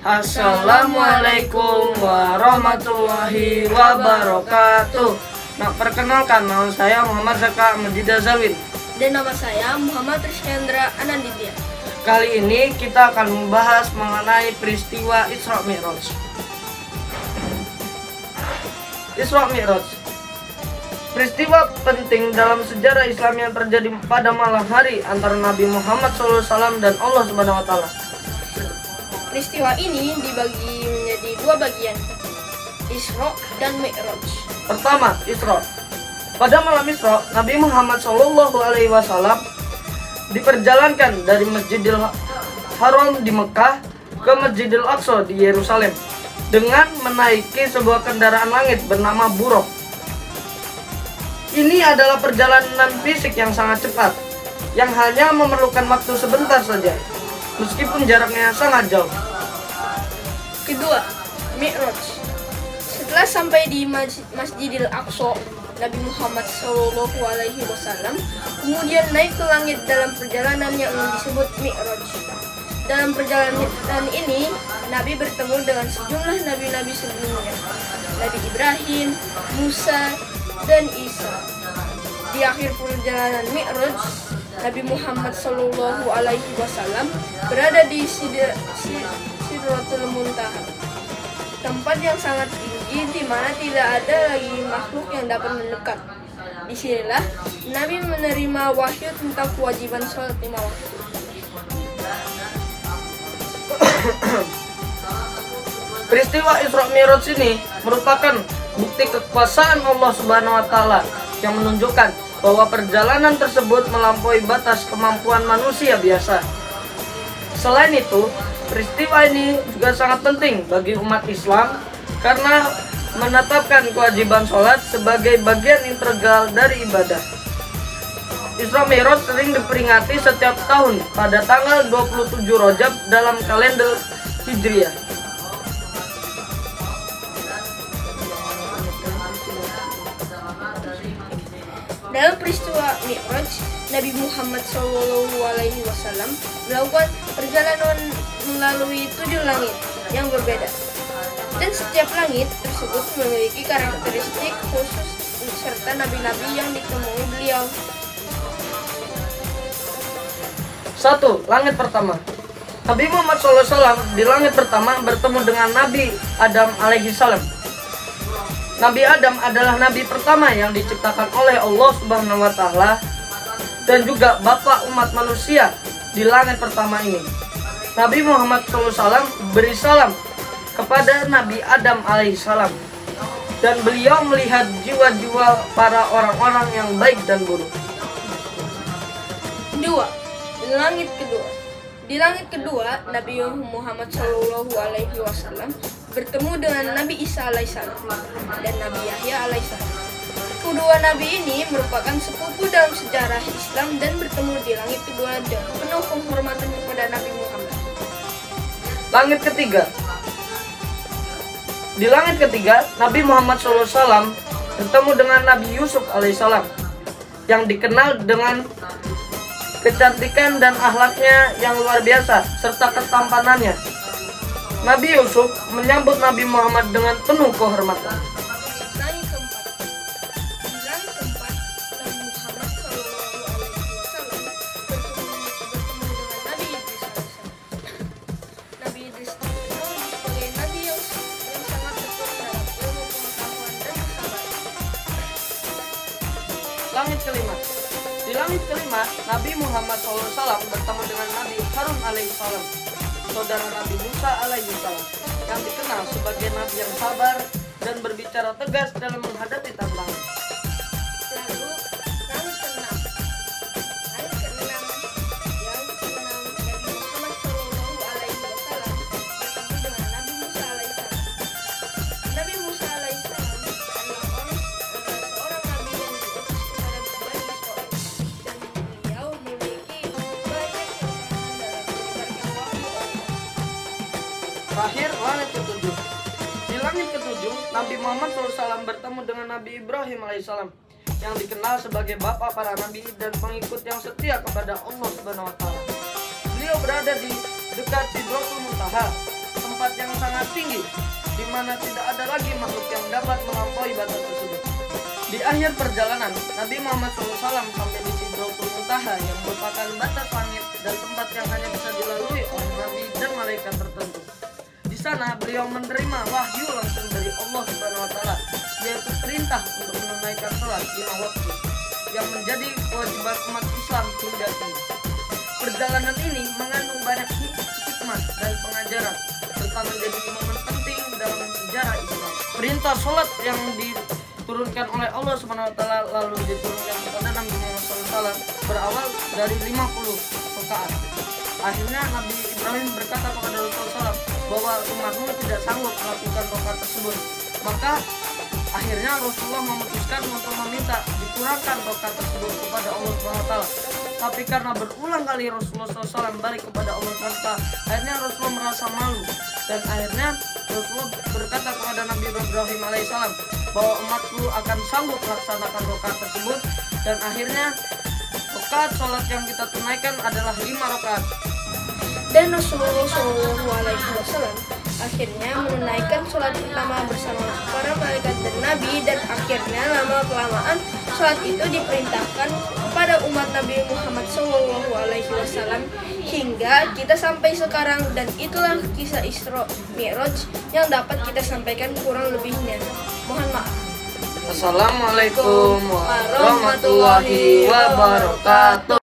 Assalamualaikum warahmatullahi wabarakatuh. Perkenalkan, nama saya Muhammad Zaka Majida Zalwin. Dan nama saya Muhammad Rizkyandra Ananditya. Kali ini kita akan membahas mengenai peristiwa Isra Mi'raj. Isra Mi'raj, peristiwa penting dalam sejarah Islam yang terjadi pada malam hari antara Nabi Muhammad SAW dan Allah Subhanahu wa Ta'ala. Peristiwa ini dibagi menjadi dua bagian, Isra dan Mi'raj. Pertama, Isra. Pada malam Isra, Nabi Muhammad SAW diperjalankan dari Masjidil Haram di Mekah ke Masjidil Aqsa di Yerusalem dengan menaiki sebuah kendaraan langit bernama Buraq. Ini adalah perjalanan fisik yang sangat cepat, yang hanya memerlukan waktu sebentar saja, meskipun jaraknya sangat jauh. Kedua, Mi'raj. Setelah sampai di Masjidil Aqsa, Nabi Muhammad SAW kemudian naik ke langit dalam perjalanan yang disebut Mi'raj. Dalam perjalanan ini, Nabi bertemu dengan sejumlah nabi-nabi sebelumnya, Nabi Ibrahim, Musa, dan Isa. Di akhir perjalanan Mi'raj, Nabi Muhammad SAW berada di Sidratul Muntaha, tempat yang sangat tinggi di mana tidak ada lagi makhluk yang dapat mendekat. Disinilah Nabi menerima wahyu tentang kewajiban sholat 5 waktu. Peristiwa Isra Mi'raj ini merupakan bukti kekuasaan Allah Subhanahu wa Ta'ala yang menunjukkan bahwa perjalanan tersebut melampaui batas kemampuan manusia biasa. Selain itu, peristiwa ini juga sangat penting bagi umat Islam karena menetapkan kewajiban sholat sebagai bagian integral dari ibadah. Isra Mi'raj sering diperingati setiap tahun pada tanggal 27 Rajab dalam kalender Hijriah. Dalam peristiwa Mi'raj, Nabi Muhammad SAW melakukan perjalanan melalui 7 langit yang berbeda. Dan setiap langit tersebut memiliki karakteristik khusus serta nabi-nabi yang ditemui beliau. 1. Langit pertama. Nabi Muhammad SAW di langit pertama bertemu dengan Nabi Adam alaihissalam. Nabi Adam adalah nabi pertama yang diciptakan oleh Allah Subhanahu wa Ta'ala dan juga bapak umat manusia di langit pertama ini. Nabi Muhammad SAW beri salam kepada Nabi Adam alaihissalam dan beliau melihat jiwa-jiwa para orang-orang yang baik dan buruk. 2. Langit kedua. Di langit kedua, Nabi Muhammad SAW bertemu dengan Nabi Isa alaihissalam dan Nabi Yahya alaihissalam. Kedua nabi ini merupakan sepupu dalam sejarah Islam dan bertemu di langit kedua dengan penuh penghormatan kepada Nabi Muhammad. Langit ketiga. Di langit ketiga, Nabi Muhammad SAW bertemu dengan Nabi Yusuf alaihissalam yang dikenal dengan kecantikan dan akhlaknya yang luar biasa serta ketampanannya. Nabi Yusuf menyambut Nabi Muhammad dengan penuh kehormatan. Langit keempat. Di langit keempat, Nabi Muhammad SAW bertemu dengan Nabi Idris alaihissalam. Nabi Idris dikenal sebagai nabi yang sangat tekun dalam ilmu pengetahuan dan kesabaran. Langit kelima. Di langit kelima, Nabi Muhammad SAW bertemu dengan Nabi Harun alaihissalam, saudara Nabi Musa alaihissalam, yang dikenal sebagai nabi yang sabar dan berbicara tegas dalam menghadapi tantangan. Lalu, langit keenam. Langit keenam, Nabi Muhammad SAW bertemu dengan Nabi Musa alaihissalam. Nabi Musa alaihissalam adalah seorang nabi yang diutus kepada Bani Israil, dan beliau memiliki banyak kelemahan dalam menyebarkan wahyu Allah. Terakhir, langit ketujuh. Di langit ketujuh, Nabi Muhammad SAW bertemu dengan Nabi Ibrahim alaihissalam yang dikenal sebagai bapak para nabi dan pengikut yang setia kepada Allah Subhanahu wa Ta'ala. Beliau berada di dekat Sidratul Muntaha tempat yang sangat tinggi, di mana tidak ada lagi makhluk yang dapat melampaui batas tersebut. Di akhir perjalanan, Nabi Muhammad SAW sampai di Sidratul Muntaha yang merupakan batas langit dan tempat yang hanya bisa dilalui oleh Nabi dan malaikat tertentu. Di sana beliau menerima wahyu langsung dari Allah Subhanahu wa Ta'ala, yaitu perintah untuk menunaikan sholat 5 waktu yang menjadi kewajiban umat Islam hingga kini. Perjalanan ini mengandung banyak hikmah dan pengajaran serta menjadi momen penting dalam sejarah Islam. Perintah sholat yang diturunkan oleh Allah Subhanahu wa Ta'ala lalu diturunkan kepada Nabi Muhammad SAW berawal dari 50 rakaat. Akhirnya Nabi Ibrahim berkata kepada Rasulullah SAW bahwa umatmu tidak sanggup melakukan rakaat tersebut. Maka akhirnya Rasulullah memutuskan untuk meminta dikurangkan rakaat tersebut kepada Allah Subhanahu wa Ta'ala. Tapi karena berulang kali Rasulullah SAW balik kepada Allah SWT, akhirnya Rasulullah merasa malu. Dan akhirnya Rasulullah berkata kepada Nabi Ibrahim alaihissalam bahwa umatku akan sanggup melaksanakan rakaat tersebut. Dan akhirnya rakaat sholat yang kita tunaikan adalah 5 rakaat. Dan Rasulullah SAW akhirnya menunaikan sholat pertama bersama para malaikat dan Nabi, dan akhirnya lama kelamaan sholat itu diperintahkan kepada umat Nabi Muhammad SAW hingga kita sampai sekarang. Dan itulah kisah Isra Mi'raj yang dapat kita sampaikan kurang lebihnya. Mohon maaf. Assalamualaikum warahmatullahi wabarakatuh.